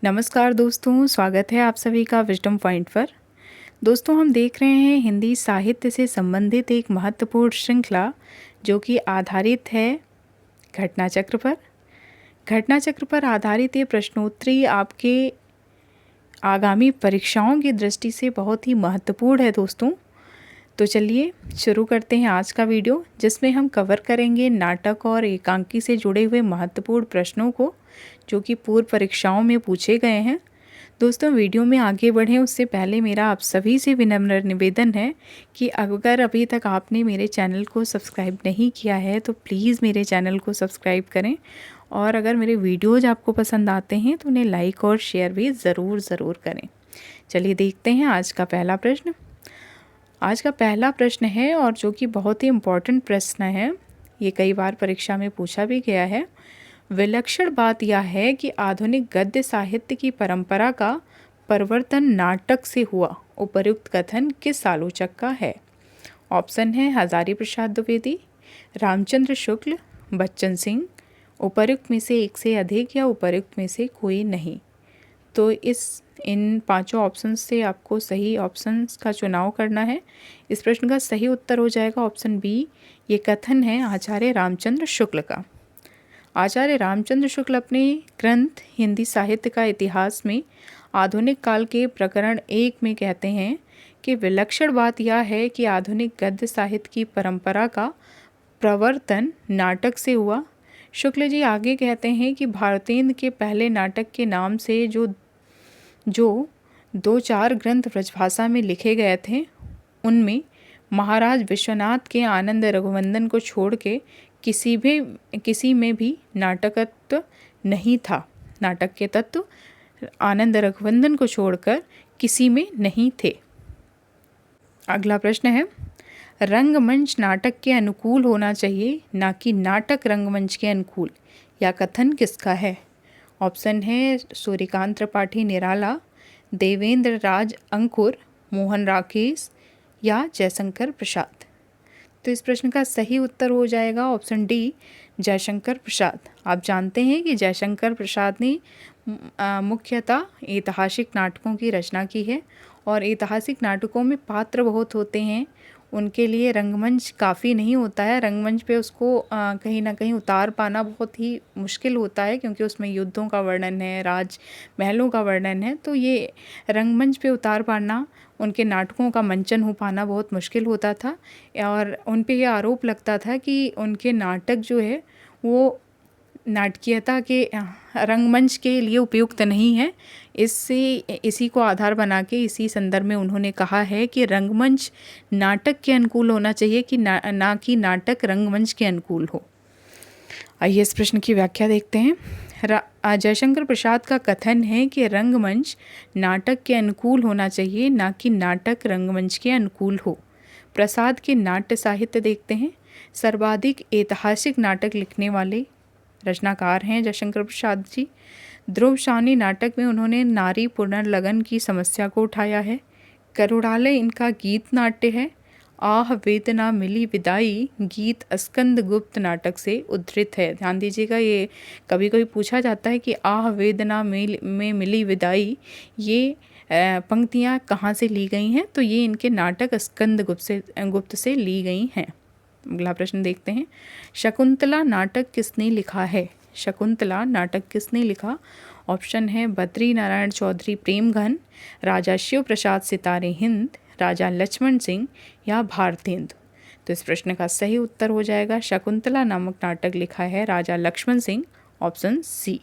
नमस्कार दोस्तों, स्वागत है आप सभी का विजडम पॉइंट पर। दोस्तों, हम देख रहे हैं हिंदी साहित्य से संबंधित एक महत्वपूर्ण श्रृंखला जो कि आधारित है घटनाचक्र पर। घटनाचक्र पर आधारित ये प्रश्नोत्तरी आपके आगामी परीक्षाओं की दृष्टि से बहुत ही महत्वपूर्ण है दोस्तों। तो चलिए शुरू करते हैं आज का वीडियो, जिसमें हम कवर करेंगे नाटक और एकांकी से जुड़े हुए महत्वपूर्ण प्रश्नों को जो कि पूर्व परीक्षाओं में पूछे गए हैं। दोस्तों, वीडियो में आगे बढ़ें उससे पहले मेरा आप सभी से विनम्र निवेदन है कि अगर अभी तक आपने मेरे चैनल को सब्सक्राइब नहीं किया है तो प्लीज़ मेरे चैनल को सब्सक्राइब करें, और अगर मेरे वीडियोज़ आपको पसंद आते हैं तो उन्हें लाइक और शेयर भी ज़रूर करें। चलिए देखते हैं आज का पहला प्रश्न। आज का पहला प्रश्न है और जो कि बहुत ही इम्पॉर्टेंट प्रश्न है, ये कई बार परीक्षा में पूछा भी गया है। विलक्षण बात यह है कि आधुनिक गद्य साहित्य की परंपरा का परिवर्तन नाटक से हुआ। उपर्युक्त कथन किस आलोचक का है? ऑप्शन है हजारी प्रसाद द्विवेदी, रामचंद्र शुक्ल, बच्चन सिंह। उपर्युक्त में से एक से अधिक या उपर्युक्त में से कोई नहीं। तो इन पांचों ऑप्शंस से आपको सही ऑप्शंस का चुनाव करना है। इस प्रश्न का सही उत्तर हो जाएगा ऑप्शन बी। ये कथन है आचार्य रामचंद्र शुक्ल का। आचार्य रामचंद्र शुक्ल अपने ग्रंथ हिंदी साहित्य का इतिहास में आधुनिक काल के प्रकरण 1 में कहते हैं कि विलक्षण बात यह है कि आधुनिक गद्य साहित्य की परंपरा का प्रवर्तन नाटक से हुआ। शुक्ल जी आगे कहते हैं कि भारतेंद्र के पहले नाटक के नाम से जो 2-4 ग्रंथ ब्रजभाषा में लिखे गए थे, उनमें महाराज विश्वनाथ के आनंद रघुवंदन को छोड़ के किसी में भी नाटकत्व नहीं था। नाटक के तत्व आनंद रघुवंदन को छोड़कर किसी में नहीं थे। अगला प्रश्न है, रंगमंच नाटक के अनुकूल होना चाहिए ना कि नाटक रंगमंच के अनुकूल, या कथन किसका है? ऑप्शन है सूर्यकांत त्रिपाठी निराला, देवेंद्र राज अंकुर, मोहन राकेश या जयशंकर प्रसाद। तो इस प्रश्न का सही उत्तर हो जाएगा ऑप्शन डी, जयशंकर प्रसाद। आप जानते हैं कि जयशंकर प्रसाद ने मुख्यतः ऐतिहासिक नाटकों की रचना की है, और ऐतिहासिक नाटकों में पात्र बहुत होते हैं, उनके लिए रंगमंच काफ़ी नहीं होता है। रंगमंच पे उसको कहीं ना कहीं उतार पाना बहुत ही मुश्किल होता है, क्योंकि उसमें युद्धों का वर्णन है, राज महलों का वर्णन है। तो ये रंगमंच पे उतार पाना, उनके नाटकों का मंचन हो पाना बहुत मुश्किल होता था, और उन पे ये आरोप लगता था कि उनके नाटक जो है वो नाटकीयता के रंगमंच के लिए उपयुक्त नहीं है। इसी को आधार बना के इसी संदर्भ में उन्होंने कहा है कि रंगमंच नाटक के अनुकूल होना चाहिए कि ना कि नाटक रंगमंच के अनुकूल हो। आइए इस प्रश्न की व्याख्या देखते हैं। जयशंकर प्रसाद का कथन है कि रंगमंच नाटक के अनुकूल होना चाहिए ना कि नाटक रंगमंच के अनुकूल हो। प्रसाद के नाट्य साहित्य देखते हैं। सर्वाधिक ऐतिहासिक नाटक लिखने वाले रचनाकार हैं जयशंकर प्रसाद जी। ध्रुवशानी नाटक में उन्होंने नारी पुनर्लगन की समस्या को उठाया है। करुणालय इनका गीत नाट्य है। आह वेदना मिली विदाई गीत स्कंद गुप्त नाटक से उद्धृत है। ध्यान दीजिएगा, ये कभी कभी पूछा जाता है कि आह वेदना में मिली विदाई ये पंक्तियाँ कहाँ से ली गई हैं, तो ये इनके नाटक स्कंद गुप्त से ली गई हैं। अगला प्रश्न देखते हैं। शकुंतला नाटक किसने लिखा है? शकुंतला नाटक किसने लिखा? ऑप्शन है बद्री नारायण चौधरी प्रेमघन, राजा शिव प्रसाद सितारे हिंद, राजा लक्ष्मण सिंह या भारतेंदु। तो इस प्रश्न का सही उत्तर हो जाएगा शकुंतला नामक नाटक लिखा है राजा लक्ष्मण सिंह, ऑप्शन सी।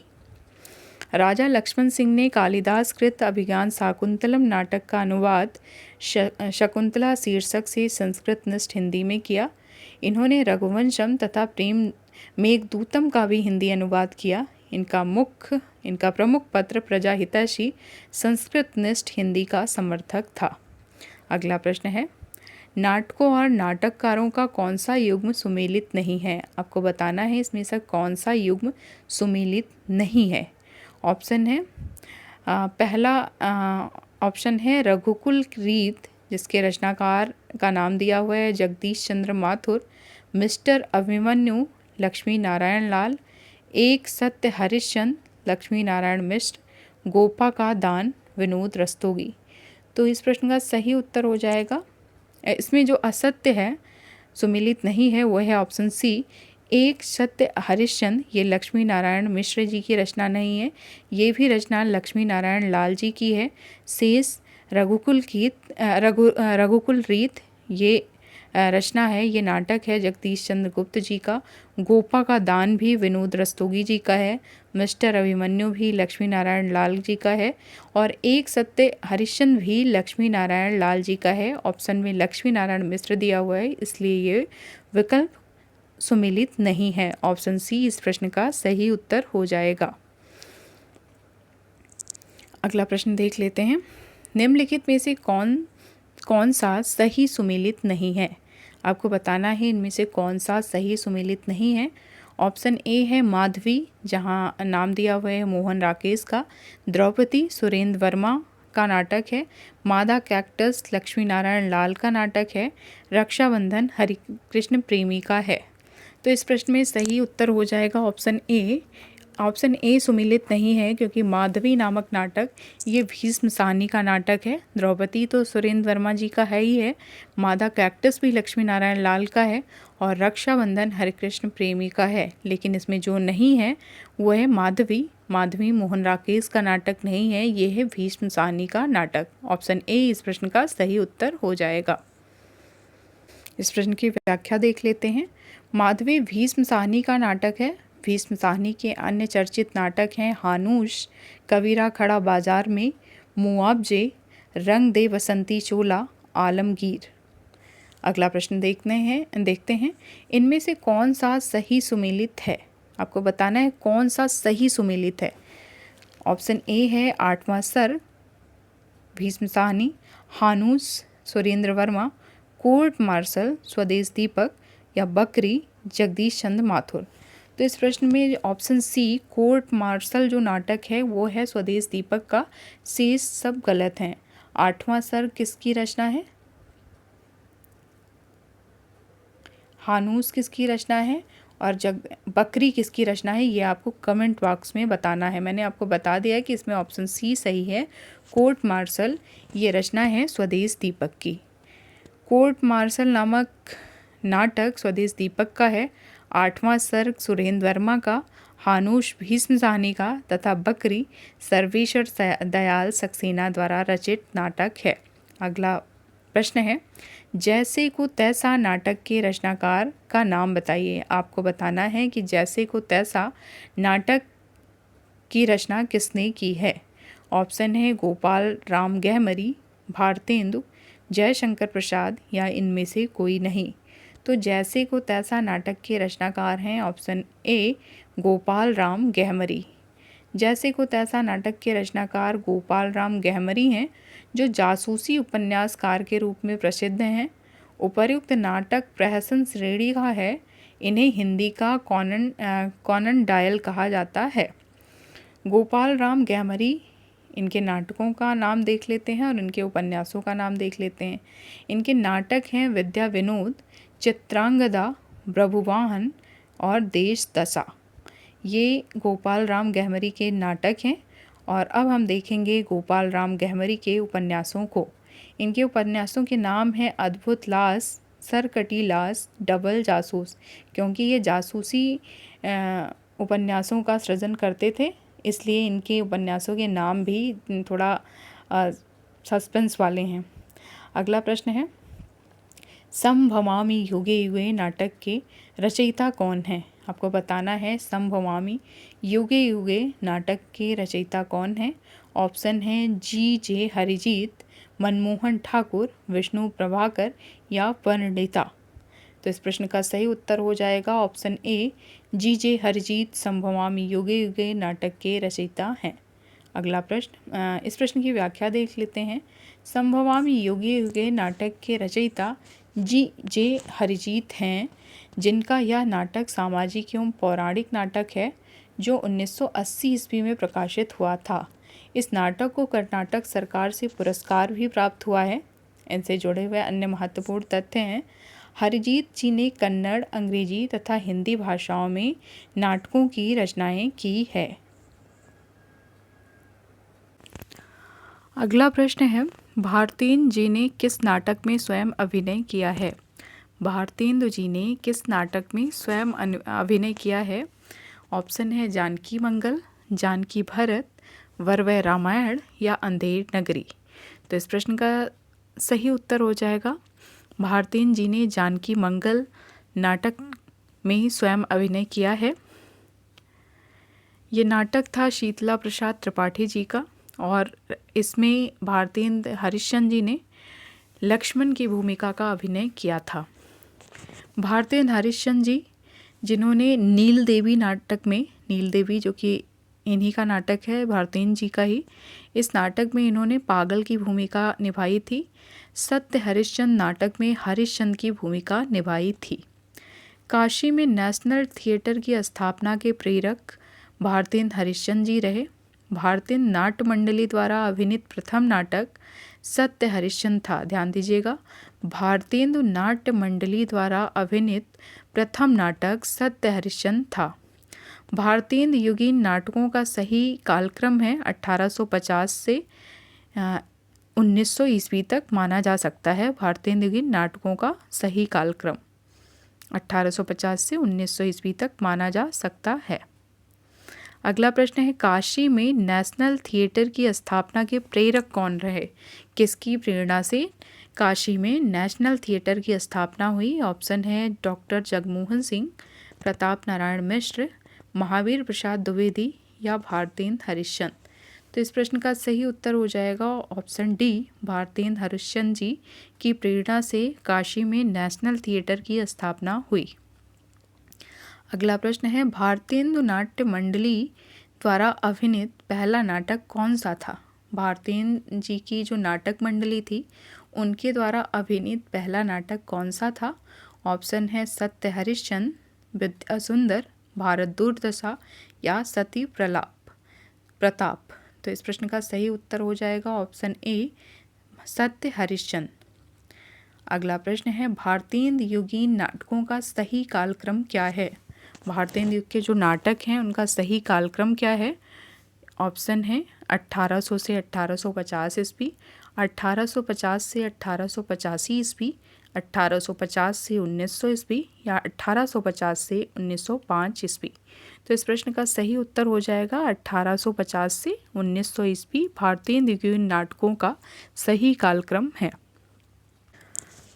राजा लक्ष्मण सिंह ने कालिदास कृत अभिज्ञान शाकुंतलम नाटक का अनुवाद शकुंतला शीर्षक से संस्कृतनिष्ठ हिंदी में किया। इन्होंने रघुवंशम तथा प्रेम मेघदूतम का भी हिंदी अनुवाद किया। इनका प्रमुख पत्र प्रजाहितैषी संस्कृतनिष्ठ हिंदी का समर्थक था। अगला प्रश्न है, नाटकों और नाटककारों का कौन सा युग्म सुमेलित नहीं है? आपको बताना है इसमें से कौन सा युग्म सुमेलित नहीं है। ऑप्शन है पहला ऑप्शन है रघुकुल रीत, जिसके रचनाकार का नाम दिया हुआ है जगदीश चंद्र माथुर, मिस्टर अभिमन्यु लक्ष्मी नारायण लाल, एक सत्य हरिश्चंद्र लक्ष्मी नारायण मिश्र, गोपा का दान विनोद रस्तोगी। तो इस प्रश्न का सही उत्तर हो जाएगा, इसमें जो असत्य है, सुमिलित नहीं है, वो है ऑप्शन सी, एक सत्य हरिश्चंद्र। ये लक्ष्मी नारायण मिश्र जी की रचना नहीं है, ये भी रचना लक्ष्मी नारायण लाल जी की है। शेष रघुकुल रीत ये रचना है, ये नाटक है जगदीश चंद्र गुप्त जी का। गोपा का दान भी विनोद रस्तोगी जी का है। मिस्टर अभिमन्यु भी लक्ष्मी नारायण लाल जी का है। और एक सत्य हरिश्चंद्र भी लक्ष्मी नारायण लाल जी का है। ऑप्शन में लक्ष्मी नारायण मिश्र दिया हुआ है, इसलिए ये विकल्प सुमिलित नहीं है। ऑप्शन सी इस प्रश्न का सही उत्तर हो जाएगा। अगला प्रश्न देख लेते हैं। निम्नलिखित में से कौन सा सही सुमेलित नहीं है? आपको बताना है इनमें से कौन सा सही सुमेलित नहीं है। ऑप्शन ए है माधवी, जहां नाम दिया हुआ है मोहन राकेश का। द्रौपदी सुरेंद्र वर्मा का नाटक है। मादा कैक्टस लक्ष्मी नारायण लाल का नाटक है। रक्षाबंधन हरिकृष्ण प्रेमी का है। तो इस प्रश्न में सही उत्तर हो जाएगा ऑप्शन ए। ऑप्शन ए सुमिलित नहीं है, क्योंकि माधवी नामक नाटक ये भीष्म साहनी का नाटक है। द्रौपदी तो सुरेंद्र वर्मा जी का है ही है। मादा कैक्टस भी लक्ष्मी नारायण लाल का है। और रक्षाबंधन हरिकृष्ण प्रेमी का है। लेकिन इसमें जो नहीं है वो है माधवी। माधवी मोहन राकेश का नाटक नहीं है, ये है भीष्म साहनी का नाटक। ऑप्शन ए इस प्रश्न का सही उत्तर हो जाएगा। इस प्रश्न की व्याख्या देख लेते हैं। माधवी भीष्म साहनी का नाटक है। भीष्म साहनी के अन्य चर्चित नाटक हैं हानूश, कबीरा खड़ा बाजार में, मुआवजे, रंग दे बसंती चोला, आलमगीर। अगला प्रश्न देखते हैं इनमें से कौन सा सही सुमेलित है। आपको बताना है कौन सा सही सुमेलित है। ऑप्शन ए है आठवां सर्ग भीष्म साहनी, हानूस सुरेंद्र वर्मा, कोर्ट मार्शल स्वदेश दीपक, या बकरी जगदीश चंद्र माथुर। तो इस प्रश्न में ऑप्शन सी कोर्ट मार्शल जो नाटक है वो है स्वदेश दीपक का। शेष सब गलत हैं। आठवां सर्ग किसकी रचना है? हानूस किसकी रचना है? और बकरी किसकी रचना है? ये आपको कमेंट बॉक्स में बताना है। मैंने आपको बता दिया है कि इसमें ऑप्शन सी सही है। कोर्ट मार्शल ये रचना है स्वदेश दीपक की। कोर्ट मार्शल नामक नाटक स्वदेश दीपक का है। आठवां सर्ग सुरेंद्र वर्मा का, हानूश भीष्म साहनी का तथा बकरी सर्वेश्वर दयाल सक्सेना द्वारा रचित नाटक है। अगला प्रश्न है जैसे को तैसा नाटक के रचनाकार का नाम बताइए। आपको बताना है कि जैसे को तैसा नाटक की रचना किसने की है। ऑप्शन है गोपाल राम गहमरी, भारतेंदु, जयशंकर प्रसाद, या इनमें से कोई नहीं। तो जैसे को तैसा नाटक के रचनाकार हैं ऑप्शन ए गोपाल राम गहमरी। जैसे को तैसा नाटक के रचनाकार गोपाल राम गहमरी हैं, जो जासूसी उपन्यासकार के रूप में प्रसिद्ध हैं। उपर्युक्त नाटक प्रहसन श्रेणी का है। इन्हें हिंदी का कॉनन डायल कहा जाता है। गोपाल राम गहमरी, इनके नाटकों का नाम देख लेते हैं और इनके उपन्यासों का नाम देख लेते हैं। इनके नाटक हैं विद्या विनोद, चित्रांगदा, प्रभुवाहन और देश दशा। ये गोपाल राम गहमरी के नाटक हैं। और अब हम देखेंगे गोपाल राम गहमरी के उपन्यासों को। इनके उपन्यासों के नाम हैं अद्भुत लाश, सरकटी लाश, डबल जासूस। क्योंकि ये जासूसी उपन्यासों का सृजन करते थे, इसलिए इनके उपन्यासों के नाम भी थोड़ा सस्पेंस वाले हैं। अगला प्रश्न है संभवामि युगे युगे नाटक के रचयिता कौन हैं? आपको बताना है संभवामि युगे युगे नाटक के रचयिता कौन हैं। ऑप्शन हैं जी.जे. हरिजीत, मनमोहन ठाकुर, विष्णु प्रभाकर, या पंडिता। तो इस प्रश्न का सही उत्तर हो जाएगा ऑप्शन ए जी.जे. हरिजीत संभवामि युगे युगे नाटक के रचयिता हैं। अगला प्रश्न, इस प्रश्न की व्याख्या देख लेते हैं। संभवामि युगे युगे नाटक के रचयिता जी.जे. हरिजीत हैं, जिनका यह नाटक सामाजिक एवं पौराणिक नाटक है, जो 1980 ईस्वी में प्रकाशित हुआ था। इस नाटक को कर्नाटक सरकार से पुरस्कार भी प्राप्त हुआ है। इनसे जुड़े हुए अन्य महत्वपूर्ण तथ्य हैं। हरिजीत जी ने कन्नड़, अंग्रेजी तथा हिंदी भाषाओं में नाटकों की रचनाएं की है। अगला प्रश्न है, भारतेंदु जी ने किस नाटक में स्वयं अभिनय किया है? भारतेंदु जी ने किस नाटक में स्वयं अभिनय किया है? ऑप्शन है जानकी मंगल, जानकी भरत, वरवै रामायण या अंधेर नगरी। तो इस प्रश्न का सही उत्तर हो जाएगा, भारतेंदु जी ने जानकी मंगल नाटक में स्वयं अभिनय किया है। ये नाटक था शीतला प्रसाद त्रिपाठी जी का और इसमें भारतेंदु हरिश्चंद्र जी ने लक्ष्मण की भूमिका का अभिनय किया था। भारतेंदु हरिश्चंद्र जी जिन्होंने नील देवी नाटक में, नील देवी जो कि इन्हीं का नाटक है, भारतेंदु जी का ही, इस नाटक में इन्होंने पागल की भूमिका निभाई थी। सत्य हरिश्चंद्र नाटक में हरिश्चंद्र की भूमिका निभाई थी। काशी में नेशनल थिएटर की स्थापना के प्रेरक भारतेंदु हरिश्चंद्र जी रहे। भारतेंदु नाट्य मंडली द्वारा अभिनीत प्रथम नाटक सत्य हरिश्चंद्र था। ध्यान दीजिएगा, भारतेंदु नाट्य मंडली द्वारा अभिनीत प्रथम नाटक सत्य हरिश्चंद्र था। भारतेंदु युगीन नाटकों का सही कालक्रम है 1850 से 1900 ईस्वी तक माना जा सकता है। भारतेंदु युगीन नाटकों का सही कालक्रम 1850 से 1900 ईस्वी तक माना जा सकता है। अगला प्रश्न है, काशी में नेशनल थिएटर की स्थापना के प्रेरक कौन रहे? किसकी प्रेरणा से काशी में नेशनल थिएटर की स्थापना हुई? ऑप्शन है डॉक्टर जगमोहन सिंह, प्रताप नारायण मिश्र, महावीर प्रसाद द्विवेदी या भारतेंदु हरिश्चंद्र। तो इस प्रश्न का सही उत्तर हो जाएगा ऑप्शन डी, भारतेंदु हरिश्चंद्र जी की प्रेरणा से काशी में नेशनल थिएटर की स्थापना हुई। अगला प्रश्न है, भारतेंदु नाट्य मंडली द्वारा अभिनीत पहला नाटक कौन सा था? भारतेंदु जी की जो नाटक मंडली थी उनके द्वारा अभिनीत पहला नाटक कौन सा था? ऑप्शन है सत्य हरिश्चंद्र, विद्या सुंदर, भारत दुर्दशा या सती प्रताप। तो इस प्रश्न का सही उत्तर हो जाएगा ऑप्शन ए, सत्य हरिश्चंद्र। अगला प्रश्न है, भारतेंदु युगीन नाटकों का सही कालक्रम क्या है? भारतेंदु युग के जो नाटक हैं उनका सही कालक्रम क्या है? ऑप्शन है 1800 से 1850 ईस्वी, 1850 से 1885 ईस्वी, 1850 से 1900 ईस्वी या 1850 से 1905 ईस्वी। तो इस प्रश्न का सही उत्तर हो जाएगा 1850 से 1900 ईस्वी भारतेंदु युगीन नाटकों का सही कालक्रम है।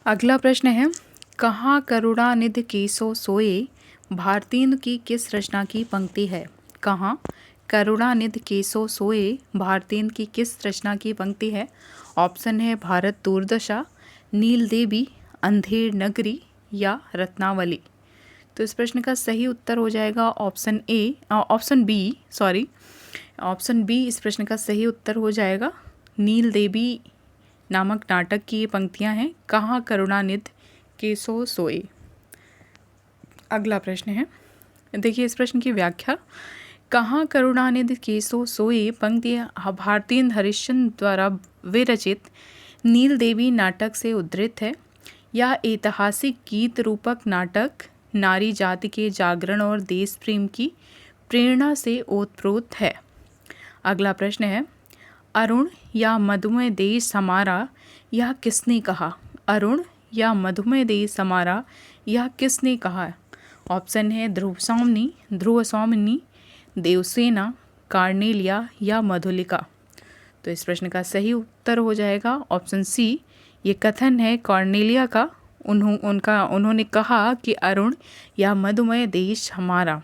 अगला प्रश्न है, कहाँ करुणानिधि केसो सोए भारतेंदु की किस रचना की पंक्ति है? कहाँ करुणानिधि केसो सोए भारतेंदु की किस रचना की पंक्ति है? ऑप्शन है भारत दुर्दशा, नील देवी, अंधेर नगरी या रत्नावली। तो इस प्रश्न का सही उत्तर हो जाएगा ऑप्शन बी इस प्रश्न का सही उत्तर हो जाएगा। नील देवी नामक नाटक की ये पंक्तियां हैं, कहाँ करुणानिधि केसो सोए। अगला प्रश्न है, देखिए इस प्रश्न की व्याख्या, कहाँ करुणानिधि केसो सोए पंक्ति भारतेंदु हरिश्चंद्र द्वारा विरचित नील देवी नाटक से उद्धृत है। यह ऐतिहासिक गीत रूपक नाटक नारी जाति के जागरण और देश प्रेम की प्रेरणा से ओतप्रोत है। अगला प्रश्न है, अरुण या मधुमय देश हमारा यह किसने कहा? अरुण या मधुमय देश हमारा यह किसने कहा? ऑप्शन है ध्रुव स्वामिनी, देवसेना, कार्नेलिया या मधुलिका। तो इस प्रश्न का सही उत्तर हो जाएगा ऑप्शन सी, ये कथन है कार्नेलिया का। उन्होंने कहा कि अरुण या मधुमय देश हमारा।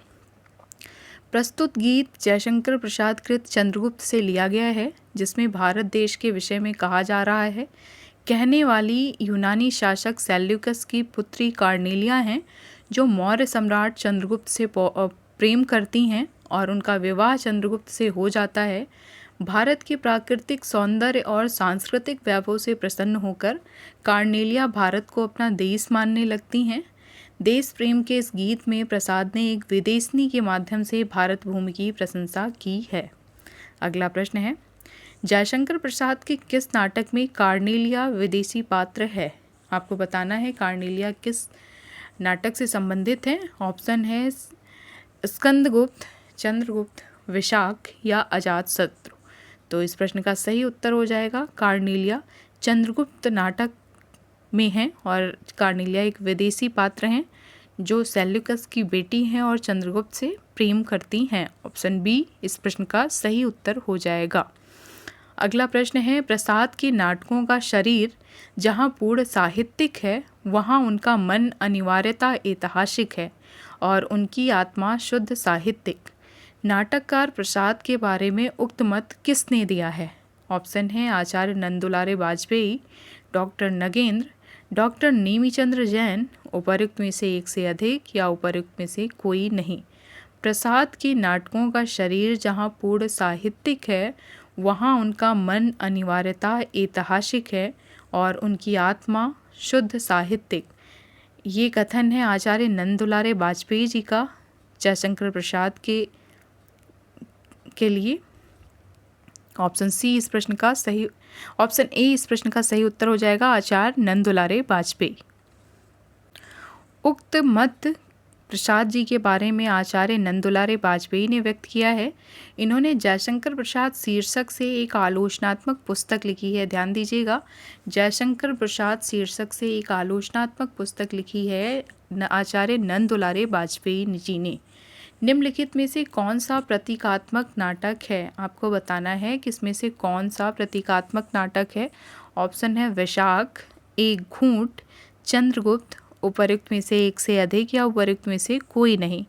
प्रस्तुत गीत जयशंकर प्रसाद कृत चंद्रगुप्त से लिया गया है, जिसमें भारत देश के विषय में कहा जा रहा है। कहने वाली यूनानी शासक सेल्यूकस की पुत्री कार्नेलिया हैं, जो मौर्य सम्राट चंद्रगुप्त से प्रेम करती हैं और उनका विवाह चंद्रगुप्त से हो जाता है। भारत के प्राकृतिक सौंदर्य और सांस्कृतिक वैभव से प्रसन्न होकर कार्नेलिया भारत को अपना देश मानने लगती हैं। देश प्रेम के इस गीत में प्रसाद ने एक विदेशनी के माध्यम से भारत भूमि की प्रशंसा की है। अगला प्रश्न है, जयशंकर प्रसाद के किस नाटक में कार्नेलिया विदेशी पात्र है? आपको बताना है कार्नेलिया किस नाटक से संबंधित है। ऑप्शन है स्कंदगुप्त, चंद्रगुप्त, विशाख या अजातशत्रु। तो इस प्रश्न का सही उत्तर हो जाएगा कार्नेलिया चंद्रगुप्त नाटक में हैं और कार्नेलिया एक विदेशी पात्र हैं जो सेल्यूकस की बेटी हैं और चंद्रगुप्त से प्रेम करती हैं। ऑप्शन बी इस प्रश्न का सही उत्तर हो जाएगा। अगला प्रश्न है प्रसाद के नाटकों का शरीर जहाँ पूर्ण साहित्यिक है वहाँ उनका मन अनिवार्यता ऐतिहासिक है और उनकी आत्मा शुद्ध साहित्यिक। नाटककार प्रसाद के बारे में उक्त मत किसने दिया है? ऑप्शन है आचार्य नंदुलारे वाजपेयी, डॉक्टर नगेंद्र, डॉक्टर नेमीचंद्र जैन, उपर्युक्त में से एक से अधिक या उपर्युक्त में से कोई नहीं। प्रसाद के नाटकों का शरीर जहाँ पूर्ण साहित्यिक है वहाँ उनका मन अनिवार्यता ऐतिहासिक है और उनकी आत्मा शुद्ध साहित्यिक। ये कथन है आचार्य नंदुलारे वाजपेयी जी का जयशंकर प्रसाद के लिए। ऑप्शन सी इस प्रश्न का सही, ऑप्शन ए इस प्रश्न का सही उत्तर हो जाएगा आचार्य नंदुलारे वाजपेयी। उक्त मत प्रसाद जी के बारे में आचार्य नंदुलारे वाजपेयी ने व्यक्त किया है। इन्होंने जयशंकर प्रसाद शीर्षक से एक आलोचनात्मक पुस्तक लिखी है। ध्यान दीजिएगा, जयशंकर प्रसाद शीर्षक से एक आलोचनात्मक पुस्तक लिखी है आचार्य नंदुलारे वाजपेयी जी ने। निम्नलिखित में से कौन सा प्रतीकात्मक नाटक है? आपको बताना है कि इसमें से कौन सा प्रतीकात्मक नाटक है। ऑप्शन है वैशाख, एक घूंट, चंद्रगुप्त, उपर्युक्त में से एक से अधिक या उपर्युक्त में से कोई नहीं।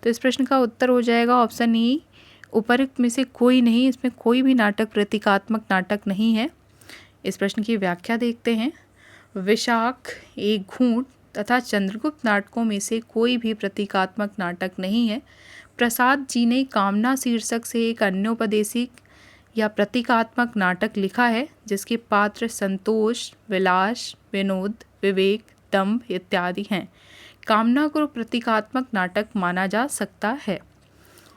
तो इस प्रश्न का उत्तर हो जाएगा ऑप्शन ई, उपर्युक्त में से कोई नहीं। इसमें कोई भी नाटक प्रतीकात्मक नाटक नहीं है। इस प्रश्न की व्याख्या देखते हैं। वैशाख, एक घूंट तथा चंद्रगुप्त नाटकों में से कोई भी प्रतीकात्मक नाटक नहीं है। प्रसाद जी ने कामना शीर्षक से एक अन्योपदेशिक या प्रतीकात्मक नाटक लिखा है जिसके पात्र संतोष, विलास, विनोद, विवेक, दंभ इत्यादि हैं। कामना को प्रतीकात्मक नाटक माना जा सकता है।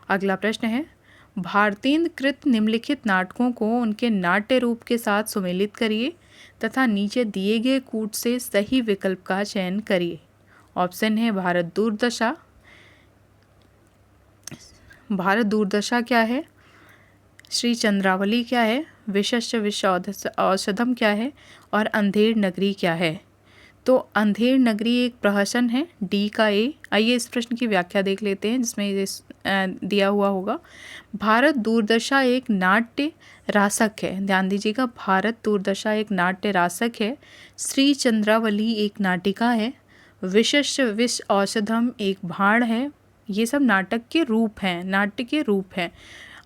अगला प्रश्न है भारतेंद्र कृत निम्नलिखित नाटकों को उनके नाट्य रूप के साथ सुमेलित करिए तथा नीचे दिए गए कूट से सही विकल्प का चयन करिए। ऑप्शन है भारत दूरदशा, भारत दूरदशा क्या है, श्री चंद्रावली क्या है, विशेष औषधम क्या है और अंधेर नगरी क्या है। तो अंधेर नगरी एक प्रहसन है, डी का ए। आइए इस प्रश्न की व्याख्या देख लेते हैं जिसमें दिया हुआ होगा। भारत दूरदशा एक नाट्य रासक है। ध्यान दीजिएगा, भारत दूरदशा एक नाट्य रासक है। श्री चंद्रावली एक नाटिका है। विशेष विष औषधम एक भाण है। ये सब नाटक के रूप हैं, नाट्य के रूप हैं।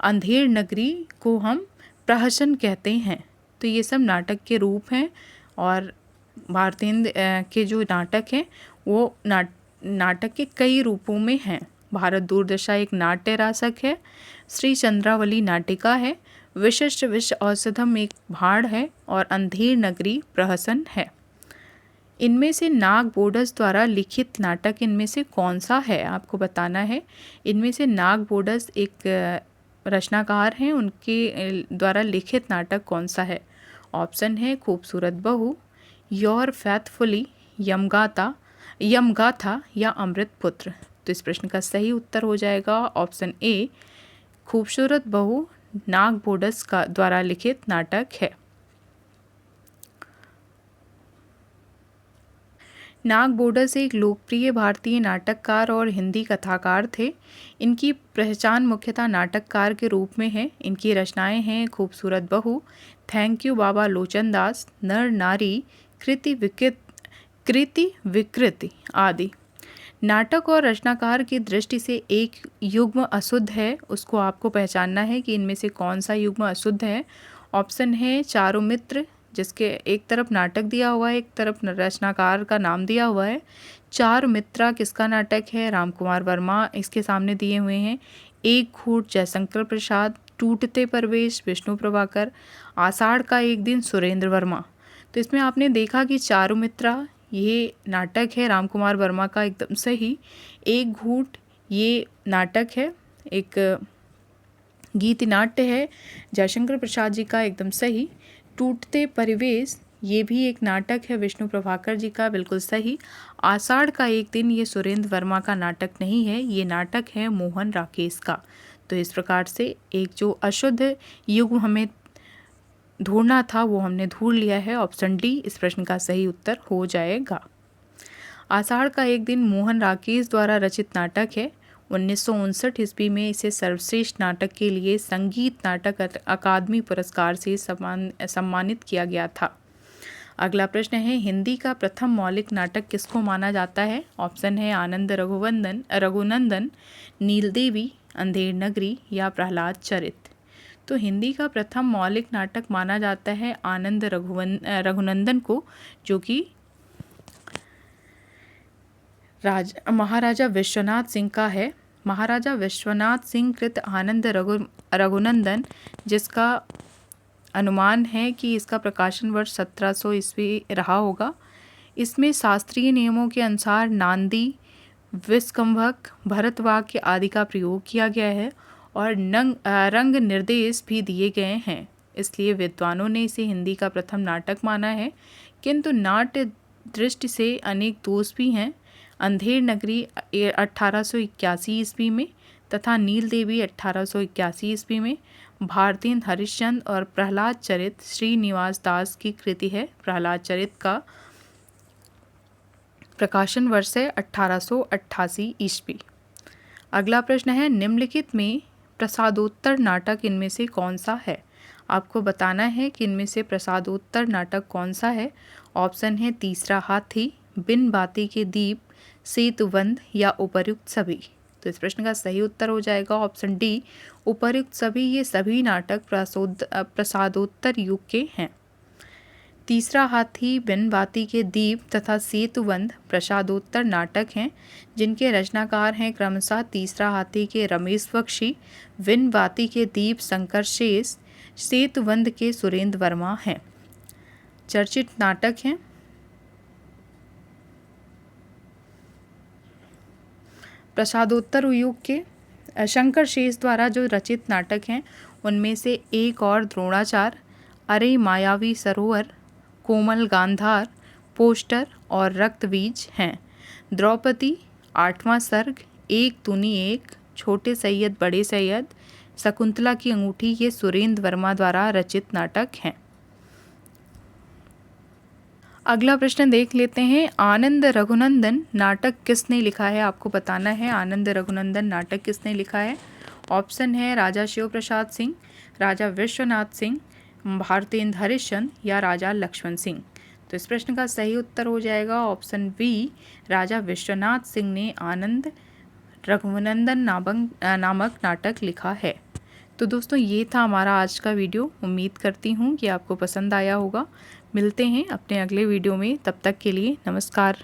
अंधेर नगरी को हम प्रहसन कहते हैं। तो ये सब नाटक के रूप हैं और भारतेंद्र के जो नाटक हैं वो नाटक के कई रूपों में हैं। भारत दूरदशा एक नाट्य रासक है, श्री चंद्रावली नाटिका है, विशिष्ट विष औषधम एक भाड़ है और अंधेर नगरी प्रहसन है। इनमें से नाग बोडस द्वारा लिखित नाटक इनमें से कौन सा है? आपको बताना है। इनमें से नाग बोडस एक रचनाकार हैं, उनके द्वारा लिखित नाटक कौन सा है? ऑप्शन है खूबसूरत बहू, योर फैथफुली, यमगाथा या अमृत पुत्र। तो इस प्रश्न का सही उत्तर हो जाएगा ऑप्शन ए, खूबसूरत बहू नाग बोडस का द्वारा लिखित नाटक है। नाग बोडस एक लोकप्रिय भारतीय नाटककार और हिंदी कथाकार थे। इनकी पहचान मुख्यतः नाटककार के रूप में है। इनकी रचनाएं हैं खूबसूरत बहू, थैंक यू बाबा लोचन दास, नर नारी, कृति विकृति आदि। नाटक और रचनाकार की दृष्टि से एक युग्म अशुद्ध है, उसको आपको पहचानना है कि इनमें से कौन सा युग्म अशुद्ध है। ऑप्शन है चारों मित्र, जिसके एक तरफ नाटक दिया हुआ है, एक तरफ रचनाकार का नाम दिया हुआ है। चार मित्रा किसका नाटक है? रामकुमार वर्मा इसके सामने दिए हुए हैं। एक घूंट जयशंकर प्रसाद, टूटते परवेश विष्णु प्रभाकर, आषाढ़ का एक दिन सुरेंद्र वर्मा। तो इसमें आपने देखा कि चारों मित्रा ये नाटक है रामकुमार वर्मा का, एकदम सही। एक घूंट ये नाटक है, एक गीत नाट्य है जयशंकर प्रसाद जी का, एकदम सही। टूटते परिवेश ये भी एक नाटक है विष्णु प्रभाकर जी का, बिल्कुल सही। आषाढ़ का एक दिन ये सुरेंद्र वर्मा का नाटक नहीं है, ये नाटक है मोहन राकेश का। तो इस प्रकार से एक जो अशुद्ध युग हमें ढूंढना था वो हमने ढूंढ लिया है। ऑप्शन डी इस प्रश्न का सही उत्तर हो जाएगा। आषाढ़ का एक दिन मोहन राकेश द्वारा रचित नाटक है। 1959 ईस्वी में इसे सर्वश्रेष्ठ नाटक के लिए संगीत नाटक अकादमी पुरस्कार से सम्मानित किया गया था। अगला प्रश्न है, हिंदी का प्रथम मौलिक नाटक किसको माना जाता है? ऑप्शन है आनंद रघुनंदन, नीलदेवी, अंधेर नगरी या प्रहलाद चरित। तो हिंदी का प्रथम मौलिक नाटक माना जाता है आनंद रघुनंदन को, जो कि महाराजा विश्वनाथ सिंह का है। महाराजा विश्वनाथ सिंह कृत आनंद रघुनंदन, जिसका अनुमान है कि इसका प्रकाशन वर्ष 1700 ईस्वी रहा होगा। इसमें शास्त्रीय नियमों के अनुसार नांदी, विस्कंभक, भरतवाक्य आदि का प्रयोग किया गया है और रंग निर्देश भी दिए गए हैं। इसलिए विद्वानों ने इसे हिंदी का प्रथम नाटक माना है, किंतु नाट्य दृष्टि से अनेक दोष भी हैं। अंधेर नगरी 1881 ईस्वी में तथा नीलदेवी 1881 ईस्वी में, भारतेंद्र हरिश्चंद्र और प्रहलाद चरित श्रीनिवास दास की कृति है। प्रहलाद चरित का प्रकाशन वर्ष है 1888 ईस्वी। अगला प्रश्न है, निम्नलिखित में प्रसादोत्तर नाटक इनमें से कौन सा है? आपको बताना है कि इनमें से प्रसादोत्तर नाटक कौन सा है। ऑप्शन है तीसरा हाथी, बिन बाती के दीप, सेतुबंध या उपर्युक्त सभी। तो इस प्रश्न का सही उत्तर हो जाएगा ऑप्शन डी, उपर्युक्त सभी। ये सभी नाटक प्रसादोत्तर युग के हैं। तीसरा हाथी, बिन बाती के दीप तथा सेतुबंध प्रसादोत्तर नाटक हैं, जिनके रचनाकार हैं क्रमशः तीसरा हाथी के रमेश बख्शी, बिन बाती के दीप शंकर शेष, सेतुबंध के सुरेंद्र वर्मा हैं। चर्चित नाटक हैं प्रसादोत्तर युग के शंकर शेष द्वारा जो रचित नाटक हैं उनमें से एक और द्रोणाचार्य, अरे मायावी सरोवर, कोमल गांधार, पोस्टर और रक्तबीज हैं। द्रौपदी, आठवां सर्ग, एक तूनी एक, छोटे सैयद बड़े सैयद, शकुंतला की अंगूठी ये सुरेंद्र वर्मा द्वारा रचित नाटक हैं। अगला प्रश्न देख लेते हैं, आनंद रघुनंदन नाटक किसने लिखा है? आपको बताना है आनंद रघुनंदन नाटक किसने लिखा है। ऑप्शन है राजा शिव प्रसाद सिंह, राजा विश्वनाथ सिंह, भारतेंद्र हरिश्चंद्र या राजा लक्ष्मण सिंह। तो इस प्रश्न का सही उत्तर हो जाएगा ऑप्शन बी, राजा विश्वनाथ सिंह ने आनंद रघुनंदन नामक नाटक लिखा है। तो दोस्तों ये था हमारा आज का वीडियो। उम्मीद करती हूँ कि आपको पसंद आया होगा। मिलते हैं अपने अगले वीडियो में, तब तक के लिए नमस्कार।